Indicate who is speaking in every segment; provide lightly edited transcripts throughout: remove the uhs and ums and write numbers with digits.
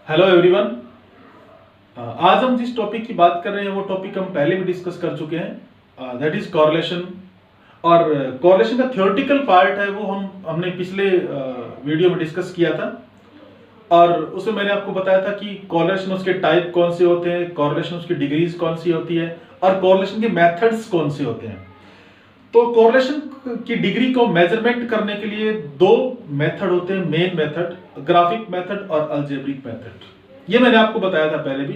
Speaker 1: Hello everyone. आज हम जिस टॉपिक की बात कर रहे हैं वो टॉपिक हम पहले भी डिस्कस कर चुके हैं, दैट इज कॉरलेशन। और कॉरलेशन का थ्योरेटिकल पार्ट है वो हमने पिछले वीडियो में डिस्कस किया था। और उसमें मैंने आपको बताया था कि कॉरलेशन उसके टाइप कौन से होते हैं, कॉरलेशन उसकी डिग्रीज कौन सी होती है और कॉरलेशन के मेथड्स कौन से होते हैं। तो कॉरलेशन की डिग्री को मेजरमेंट करने के लिए दो मेथड होते हैं, मेन मेथड, ग्राफिक मेथड और अलजेब्रिक मेथड। ये मैंने आपको बताया था पहले भी।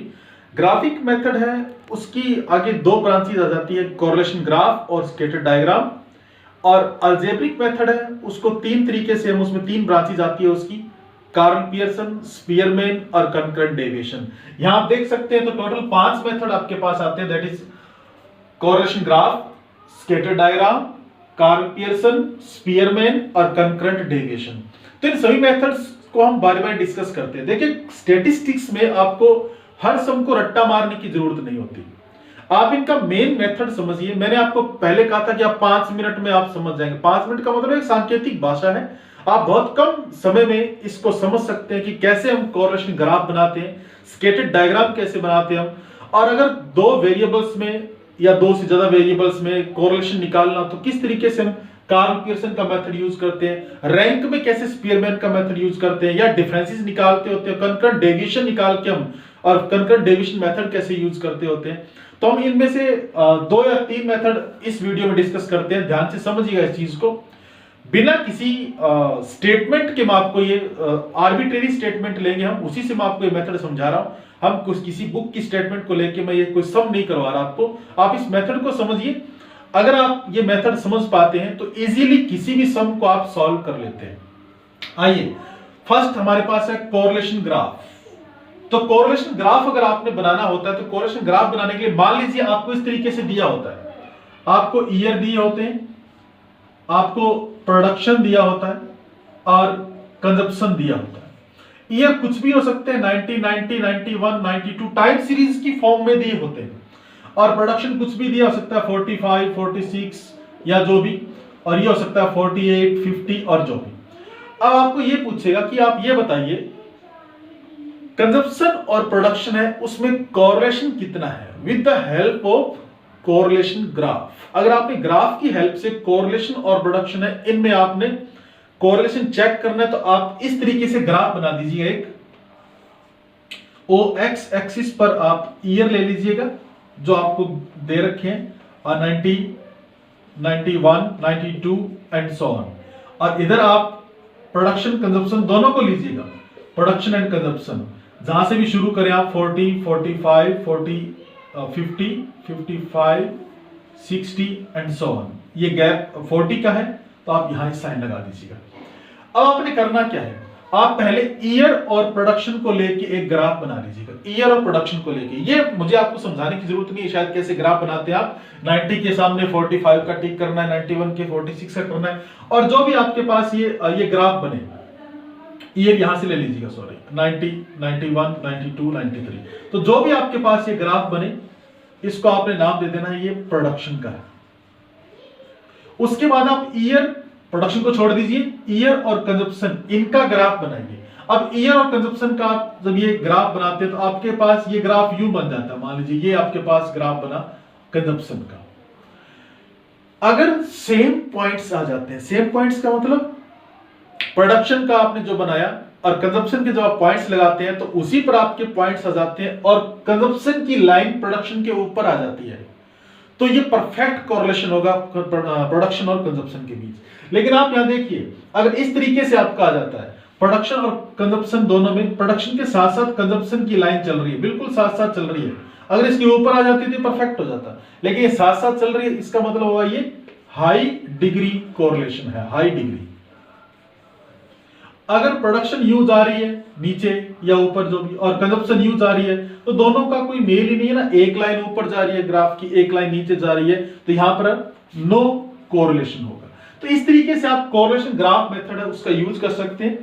Speaker 1: ग्राफिक मेथड है उसकी आगे दो ब्रांचेज आ जाती है, कॉरलेशन ग्राफ और स्कैटर डायग्राम। और अलजेब्रिक मेथड है उसको तीन तरीके से हम उसमें तीन ब्रांचेज आती है उसकी, कार्ल पियर्सन, स्पीयरमैन और कंकरेंट डेविएशन। यहां आप देख सकते हैं तो टोटल 5 मेथड आपके पास आते हैं, that is correlation graph, scatter diagram, Karl Pearson, Spearman और कंकरेंट डेविएशन। तो इन सभी मेथड्स को हम बार बार डिस्कस करते हैं। देखिए स्टैटिस्टिक्स में आपको हर सम को रट्टा मारने की जरूरत नहीं होती, आप इनका मेन मेथड समझिए। मैंने आपको पहले कहा था कि आप 5 मिनट में आप समझ जाएंगे। 5 मिनट का मतलब एक सांकेतिक भाषा है, आप बहुत कम समय में इसको समझ सकते हैं कि कैसे हम कॉरलेशन ग्राफ बनाते हैं, स्कैटर्ड डायग्राम कैसे बनाते हैं हम। और अगर दो वेरिएबल्स में या दो से ज्यादा वेरिएबल्स में कोरिलेशन निकालना तो किस तरीके से हम कार्ल पियर्सन का मेथड यूज करते हैं, रैंक में कैसे स्पीयरमैन का मेथड यूज करते हैं, या डिफरेंसेस निकालते होते हैं, कंकरेंट डेविएशन निकाल के हम और कंकरेंट डेविएशन मेथड कैसे यूज करते होते हैं। तो हम इनमें से 2 या 3 मेथड इस वीडियो में डिस्कस करते हैं। ध्यान से समझिएगा इस चीज को, बिना किसी स्टेटमेंट के मैं आपको ये आर्बिट्रेरी स्टेटमेंट लेंगे हम, उसी से मैं आपको ये मेथड समझा रहा हूं। हम कुछ किसी बुक की स्टेटमेंट को लेके मैं ये कोई सम नहीं करवा रहा आपको, आप इस मेथड को समझिए। अगर आप ये मेथड समझ पाते हैं तो इजीली किसी भी सम को आप सॉल्व कर लेते हैं। आइए, फर्स्ट हमारे पास है कोरिलेशन ग्राफ। तो कोरिलेशन ग्राफ अगर आपने बनाना होता है तो कोरिलेशन ग्राफ बनाने के लिए मान लीजिए आपको इस तरीके से दिया होता है, आपको ईयर दिए होते हैं, आपको प्रोडक्शन दिया होता है और कंजप्शन दिया होता है। ईयर कुछ भी हो सकते हैं, 90, 90, 91, 92 टाइम सीरीज की फॉर्म में दिए होते हैं। और प्रोडक्शन कुछ भी दिया हो सकता है, 45, 46 या जो भी, और ये हो सकता है 48, 50 और जो भी। अब आपको ये पूछेगा कि आप ये बताइए कंजप्शन और प्रोडक्शन है उसमें कोरिलेशन कितना है with the help of correlation graph. अगर आपने ग्राफ की हेल्प से कोरिलेशन और प्रोडक्शन है इनमें आपने कोरिलेशन चेक करना है तो आप इस तरीके से ग्राफ बना दीजिए। एक OX एक्सिस पर आप ईयर ले लीजिएगा जो आपको दे रखे हैं, और 90, 91, 92 एंड सो ऑन। और इधर आप प्रोडक्शन कंजप्शन दोनों को लीजिएगा, प्रोडक्शन एंड कंजप्शन जहां से भी शुरू करें आप 40, 45, 50, 55, 60 एंड सो ऑन। ये गैप 40 का है तो आप यहां साइन लगा दीजिएगा। अब आपने करना क्या है, आप पहले ईयर और प्रोडक्शन को लेके एक ग्राफ बना लीजिएगा। ईयर और प्रोडक्शन को लेके, ये मुझे आपको समझाने की जरूरत नहीं है शायद कैसे ग्राफ बनाते हैं आप। 90 के सामने 45 का टिक करना है, 91 के 46 का करना है, और जो भी आपके पास ये ग्राफ बने, ईयर यहां से ले लीजिएगा, सॉरी 90, 91, 92, 93। तो जो भी आपके पास ये ग्राफ बने इसको आपने नाम दे देना है ये प्रोडक्शन का है। उसके बाद आप ईयर, प्रोडक्शन को छोड़ दीजिए, ईयर और कंजप्शन इनका ग्राफ बनाइए। अब ईयर और कंजप्शन का जब ये ग्राफ बनाते हैं तो आपके पास ये ग्राफ यूं बन जाता है। मान लीजिए ये आपके पास ग्राफ बना कंजप्शन का। अगर सेम पॉइंट्स आ जाते हैं, सेम पॉइंट्स का मतलब प्रोडक्शन का आपने जो बनाया और कंजप्शन के जब आप पॉइंट्स लगाते हैं तो उसी पर आपके पॉइंट्स आ जाते हैं और कंजप्शन की लाइन प्रोडक्शन के ऊपर आ जाती है, तो ये परफेक्ट कोरिलेशन होगा प्रोडक्शन और कंजप्शन के बीच। लेकिन आप यहां देखिए, अगर इस तरीके से आपका आ जाता है प्रोडक्शन और कंजप्शन दोनों में, प्रोडक्शन के साथ साथ कंजप्शन की लाइन चल रही है, बिल्कुल साथ साथ चल रही है, अगर इसके ऊपर आ जाती तो परफेक्ट हो जाता, लेकिन ये साथ साथ चल रही है, इसका मतलब होगा ये हाई डिग्री कोरिलेशन है, हाई डिग्री। अगर प्रोडक्शन यूज आ रही है नीचे या ऊपर जो भी, और कंजप्शन यूज आ रही है, तो दोनों का कोई मेल ही नहीं है ना। एक लाइन ऊपर जा रही है ग्राफ की, एक लाइन नीचे जा रही है, तो यहां पर नो कोरिलेशन होगा। तो इस तरीके से आप कोरिलेशन ग्राफ मेथड है उसका यूज कर सकते हैं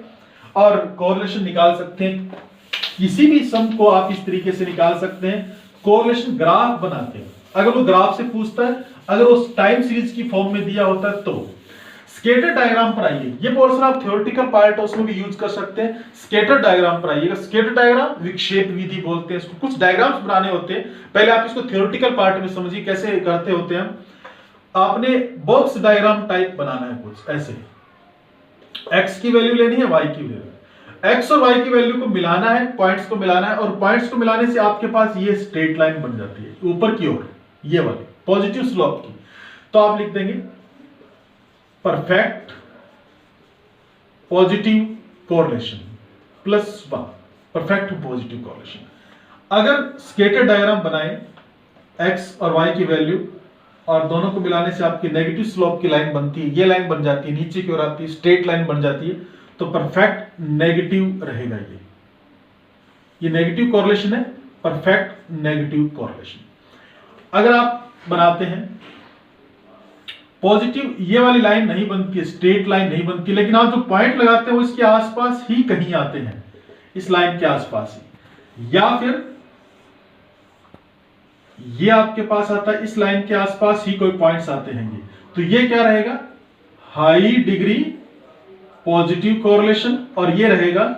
Speaker 1: और कोरिलेशन निकाल सकते हैं। किसी भी सम को आप इस तरीके से निकाल सकते हैं, कोरिलेशन ग्राफ बनाते हैं। अगर वो ग्राफ से पूछता है, अगर उस टाइम सीरीज की फॉर्म में दिया होता है तो स्केटर डायग्राम पर आइए, ये पोर्शन आप थ्योरेटिकल पार्ट है उसमें भी यूज कर सकते हैं। स्केटर डायग्राम पर आइएगा। स्केटर डायग्राम विक्षेप विधि बोलते हैं इसको। कुछ डायग्राम्स बनाने होते हैं, पहले आप इसको थ्योरेटिकल पार्ट में समझिए कैसे करते होते हैं। आपने बॉक्स डायग्राम टाइप बनाना है कुछ ऐसे, एक्स की वैल्यू लेनी है, वाई की वैल्यू, एक्स और वाई की वैल्यू को मिलाना है, पॉइंट्स को मिलाना है, और पॉइंट्स को मिलाने से आपके पास ये स्ट्रेट लाइन बन जाती है ऊपर की ओर, ये वाली पॉजिटिव स्लोप की। तो आप लिख देंगे perfect positive correlation plus 1, perfect positive correlation. अगर स्केटर डायग्राम बनाएं, एक्स और वाई की वैल्यू और दोनों को मिलाने से आपकी नेगेटिव स्लोप की लाइन बनती है, ये लाइन बन जाती है, नीचे की ओर आती है, स्ट्रेट लाइन बन जाती है, तो परफेक्ट नेगेटिव रहेगा ये नेगेटिव कोरिलेशन है, परफेक्ट नेगेटिव कोरिलेशन। अगर आप बनाते हैं पॉजिटिव, ये वाली लाइन नहीं बनती है, स्ट्रेट लाइन नहीं बनती, लेकिन आप जो पॉइंट लगाते हैं वो इसके आसपास ही कहीं आते हैं, इस लाइन के आसपास ही, या फिर ये आपके पास आता है, इस लाइन के आसपास ही कोई पॉइंट्स आते हैं ये, तो ये क्या रहेगा, हाई डिग्री पॉजिटिव कोरिलेशन, और ये रहेगा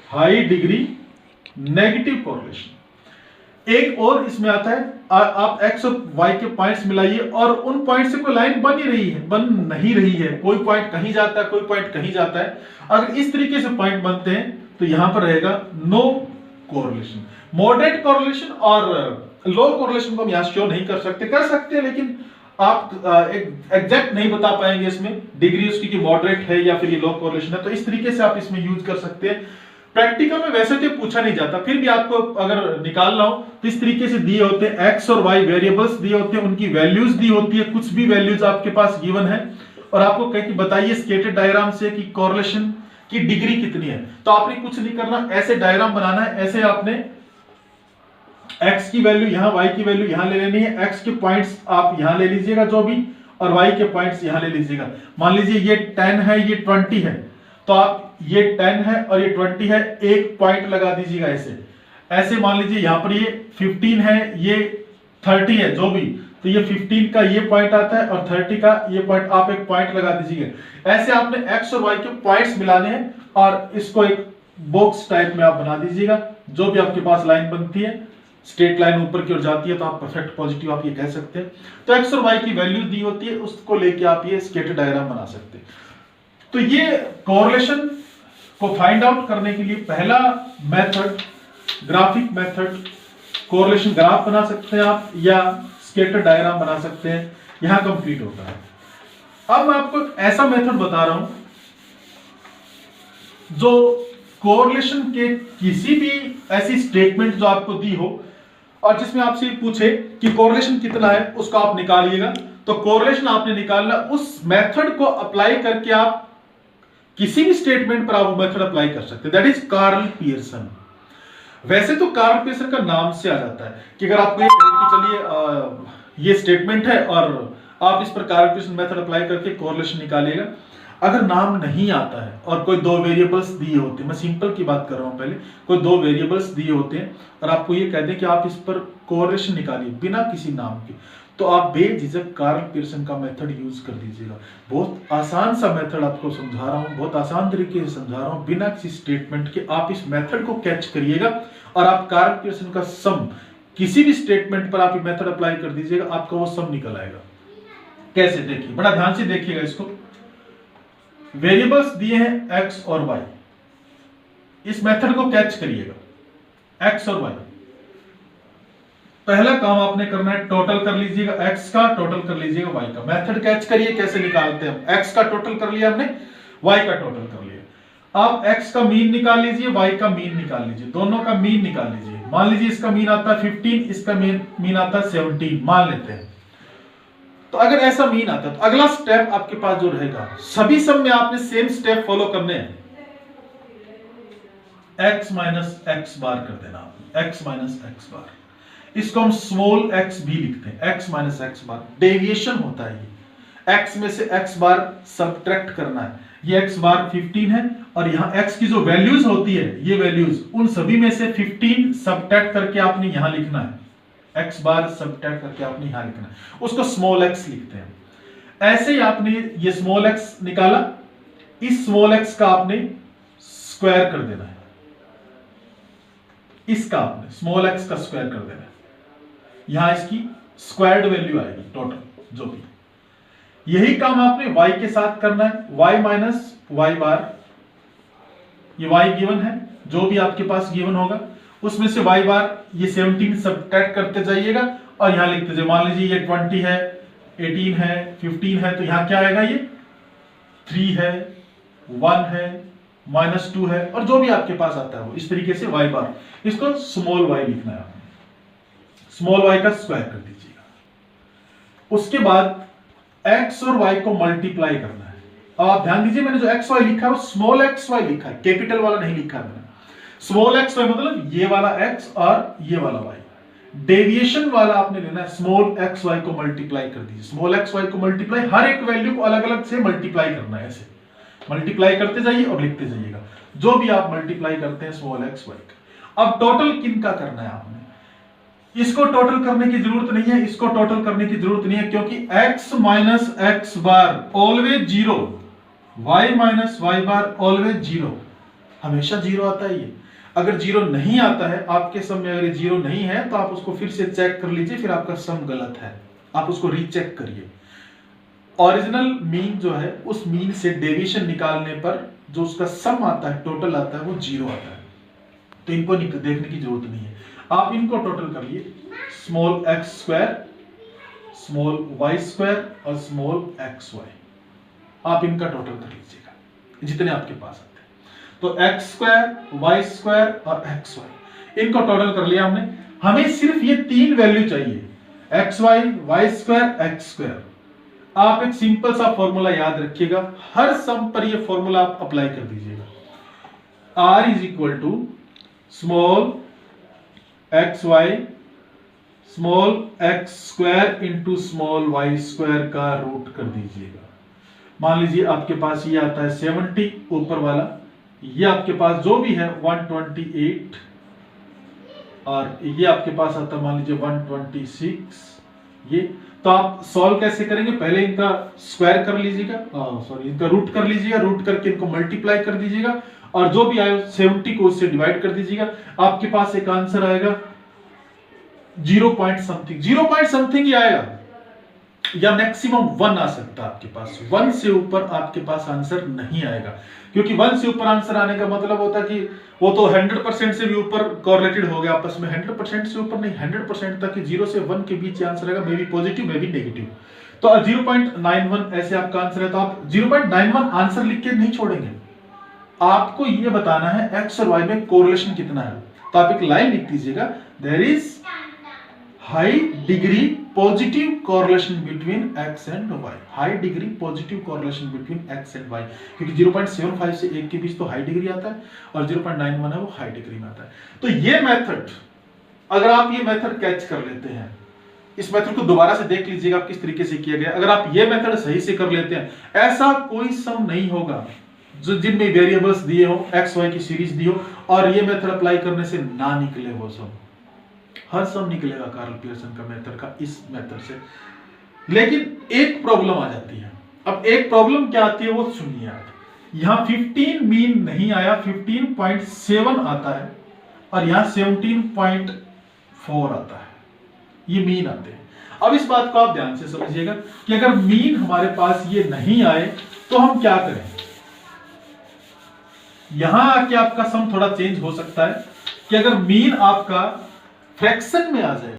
Speaker 1: हाई डिग्री नेगेटिव कोरिलेशन। एक और इसमें आता है, आप एक्स और वाई के पॉइंट्स मिलाइए और उन पॉइंट से कोई लाइन बन नहीं रही है, कोई पॉइंट कहीं जाता है, कोई पॉइंट कहीं जाता है। अगर इस तरीके से पॉइंट बनते हैं तो यहां पर रहेगा नो कोरिलेशन। मॉडरेट कोरिलेशन और लो कोरिलेशन को हम यहां शो नहीं कर सकते हैं, लेकिन आप एग्जैक्ट नहीं बता पाएंगे इसमें डिग्री उसकी कि मॉडरेट है या फिर ये लो कोरिलेशन है, तो इस तरीके से आप इसमें यूज कर सकते हैं। प्रैक्टिकल में वैसे तो पूछा नहीं जाता, फिर भी आपको अगर निकालना हो तो इस तरीके से दिए होते हैं, एक्स और वाई वेरिएबल्स दिए होते हैं, उनकी वैल्यूज दी होती है, कुछ भी वैल्यूज आपके पास गिवन है, और आपको कहे कि बताइए स्केटर डायग्राम से कि कोरिलेशन की डिग्री कितनी है। तो आपने कुछ नहीं करना, ऐसे डायग्राम बनाना है, ऐसे आपने एक्स की वैल्यू यहां, वाई की वैल्यू यहां ले लेनी है, एक्स के पॉइंट्स आप यहां ले लीजिएगा जो भी, और वाई के पॉइंट्स यहां ले लीजिएगा। मान लीजिए ये 10 है, ये 20 है, तो आप ये 10 है और ये 20 है, एक पॉइंट लगा दीजिएगा ऐसे। मान लीजिए यहां पर ये 15 है, ये 30 है, जो भी, तो ये 15 का ये पॉइंट आता है और 30 का ये पॉइंट, आप एक पॉइंट लगा दीजिएगा। ऐसे आपने एक्स और वाई के पॉइंट्स मिलाने हैं और इसको एक बॉक्स टाइप में आप बना दीजिएगा। जो भी आपके पास लाइन बनती है, स्ट्रेट लाइन ऊपर की ओर जाती है, तो आप परफेक्ट पॉजिटिव आप ये कह सकते हैं। तो एक्स और वाई की वैल्यू दी होती है, उसको लेके आप ये स्केटर डायग्राम बना सकते हैं। तो ये कोरिलेशन को फाइंड आउट करने के लिए पहला method, graphic method, correlation graph बना सकते हैं आप, या स्केटर डायग्राम बना सकते हैं, यहां कंप्लीट होता है। अब मैं आपको ऐसा मेथड बता रहा हूं जो कोरिलेशन के किसी भी ऐसी स्टेटमेंट जो आपको दी हो और जिसमें आपसे पूछे कि कोरिलेशन कितना है, उसको आप निकालिएगा। तो कोरिलेशन आपने निकालना, उस मेथड को अप्लाई करके आप किसी भी स्टेटमेंट पर आप मेथड अप्लाई कर सकते हैं। That is Karl Pearson. वैसे तो कार्ल पियर्सन का नाम से आ जाता है कि अगर आपको ये कहें कि चलिए ये स्टेटमेंट है और आप इस पर कार्ल पियर्सन मेथड अप्लाई करके कोरिलेशन निकालिएगा। अगर नाम नहीं आता है और कोई दो वेरिएबल्स दिए होते हैं, मैं सिंपल की बात कर रहा हूं, पहले कोई दो वेरिएबल्स दिए होते हैं और आपको ये कह दें कि आप इस पर कोरिलेशन निकालिए बिना किसी नाम के, तो आप बेझिझक कार्ल पियर्सन का मेथड यूज कर दीजिएगा। बहुत आसान सा मेथड आपको समझा रहा हूं, बहुत आसान तरीके से समझा रहा हूं, बिना किसी स्टेटमेंट के आप इस मेथड को कैच करिएगा और आप कार्ल पियर्सन का सम किसी भी स्टेटमेंट पर आप ये मेथड अप्लाई कर दीजिएगा, आपका वो सम निकल आएगा। कैसे, देखिए, बड़ा ध्यान से देखिएगा इसको। वेरिएबल्स दिए हैं एक्स और वाई, इस मेथड को कैच करिएगा, एक्स और वाई। पहला काम आपने करना है, टोटल कर लीजिएगा एक्स का, टोटल कर लीजिएगा वाई का। मेथड कैच करिए, कैसे निकालते हैं हम। एक्स का टोटल कर लिया हमने, वाई का टोटल कर लिया। आप एक्स का मीन निकाल लीजिए, वाई का मीन निकाल लीजिए, दोनों का मीन निकाल लीजिए। मान लीजिए इसका मीन आता है 15, इसका मीन आता है 17, मान लेते हैं। तो अगर ऐसा मीन आता है तो अगला स्टेप आपके पास जो रहेगा, सभी सम में आपने सेम स्टेप फॉलो करने हैं, x माइनस एक्स बार कर देना, x माइनस एक्स बार। इसको हम स्मॉल x भी लिखते हैं, x माइनस एक्स बार। डेविएशन होता है ये, x में से x बार सबट्रैक्ट करना है। ये x बार 15 है और यहां x की जो वैल्यूज होती है, ये वैल्यूज, उन सभी में से 15 सबट्रैक्ट करके आपने यहां लिखना है, x बार सबट्रैक्ट करके आपने यहां लिखना है, उसको स्मॉल x लिखते हैं। ऐसे ही आपने ये स्मॉल एक्स निकाला, इस स्मॉल एक्स का आपने स्क्वायर कर देना है, इसका आपने स्मॉल एक्स का स्क्वायर कर देना है, यहां इसकी स्क्वायर्ड वैल्यू आएगी टोटल जो भी। यही काम आपने y के साथ करना है, y माइनस वाई बार, ये y गिवन है, जो भी आपके पास गिवन होगा उसमें से y बार ये 17 सब्ट्रैक्ट करते जाइएगा और यहां लिखते जाइए। मान लीजिए ये 20 है, 18 है, 15 है, तो यहां क्या आएगा, ये 3 है, 1 है, -2 है, और जो भी आपके पास आता है वो इस तरीके से y बार, इसको स्मॉल y लिखना है आपने, स्मॉल y का स्क्वायर कर दीजिएगा। उसके बाद x और y को मल्टीप्लाई करना है। अब आप ध्यान दीजिए, मैंने जो एक्स वाई लिखा है वो स्मॉल एक्स वाई लिखा है, कैपिटल वाला नहीं लिखा है मैंने। स्मॉल एक्स वाई मतलब ये वाला x और ये वाला y। डेविएशन वाला आपने लेना है, स्मॉल एक्स वाई को मल्टीप्लाई कर दीजिए। स्मॉल एक्स वाई को मल्टीप्लाई, हर एक वैल्यू को अलग अलग से मल्टीप्लाई करना है, ऐसे मल्टीप्लाई करते जाइए और लिखते जाइएगा जो भी आप मल्टीप्लाई करते हैं स्मॉल एक्स वाई का। अब टोटल किन का करना है आपने, इसको टोटल करने की जरूरत नहीं है, इसको टोटल करने की जरूरत नहीं है, क्योंकि x minus X bar always zero, y minus Y bar always zero, हमेशा जीरो आता है ये। अगर जीरो नहीं आता है आपके सम में, अगर जीरो नहीं है तो आप उसको फिर से चेक कर लीजिए, फिर आपका सम गलत है, आप उसको रीचेक करिए। ओरिजिनल मीन जो है, उस मीन से डेविएशन निकालने पर जो उसका सम आता है, टोटल आता है, वो जीरो आता है, तो इनको देखने की जरूरत नहीं है। आप इनको टोटल कर लिए, small x square, small y square और स्मॉल एक्स वाई, आप इनका टोटल कर लीजिएगा जितने आपके पास आते हैं। तो एक्स स्क्वायर, वाई स्क्वायर और एक्स वाई, इनको टोटल कर लिया हमने। हमें सिर्फ ये तीन वैल्यू चाहिए, x y, y square, x square. आप एक सिंपल सा फॉर्मूला याद रखिएगा, हर सम पर ये फॉर्मूला आप अप्लाई कर दीजिएगा। R is equal to small x y small x square into small y square का रूट कर दीजिएगा। मान लीजिए आपके पास ये आता है 70 ऊपर वाला, ये आपके पास जो भी है 128, और ये आपके पास आता है मान लीजिए 126। ये तो आप सॉल्व कैसे करेंगे, पहले इनका स्क्वायर कर लीजिएगा, सॉरी इनका रूट कर लीजिएगा, रूट करके इनको मल्टीप्लाई कर दीजिएगा और जो भी आए 70 को उससे डिवाइड कर दीजिएगा। आपके पास एक आंसर आएगा 0 पॉइंट समथिंग ही आएगा, या मैक्सिमम 1 आ सकता है आपके पास। 1 से ऊपर आपके पास आंसर नहीं आएगा, क्योंकि 1 से ऊपर आंसर आने का मतलब होता है कि वो तो 100% से भी ऊपर कोरिलेटेड हो गया आपस में। 100% से ऊपर नहीं, 100% तक, 0 से 1 के बीच आंसर आएगा, may be positive may be negative. तो 0.91 ऐसे आपका आंसर है, तो आप 0.91 आंसर लिख के नहीं छोड़ेंगे, आपको ये बताना है एक्स और वाई में कोरिलेशन कितना है। तो आप एक लाइन लिख दीजिएगा, there is high degree positive correlation between x and y, high degree positive correlation between x and y, क्योंकि 0.75 से 1 के बीच तो हाई डिग्री आता है और 0.91 है वो हाई डिग्री में आता है। तो ये मेथड, अगर आप ये मेथड कैच कर लेते हैं, इस मेथड को दोबारा से देख लीजिएगा आप किस तरीके से किया गया। अगर आप ये मेथड सही से कर लेते हैं, ऐसा कोई सम नहीं होगा जो जिनमें वेरिएबल्स दिए हो, एक्स वाई की सीरीज दी हो और ये मेथड अप्लाई करने से ना निकले वो सम। हर सम निकलेगा कार्ल पियर्सन का मेथड का इस मेथड से। लेकिन एक प्रॉब्लम आ जाती है। अब एक प्रॉब्लम क्या आती है वो सुनिए आप। यहां 15 मीन नहीं आया, 15.7 आता है और यहां 17.4 आता है, ये मीन आते हैं। अब इस बात को आप ध्यान से समझिएगा कि अगर मीन हमारे पास ये नहीं आए तो हम क्या करें। यहां आके आपका सम थोड़ा चेंज हो सकता है कि अगर मीन आपका फ्रैक्शन में आ जाए,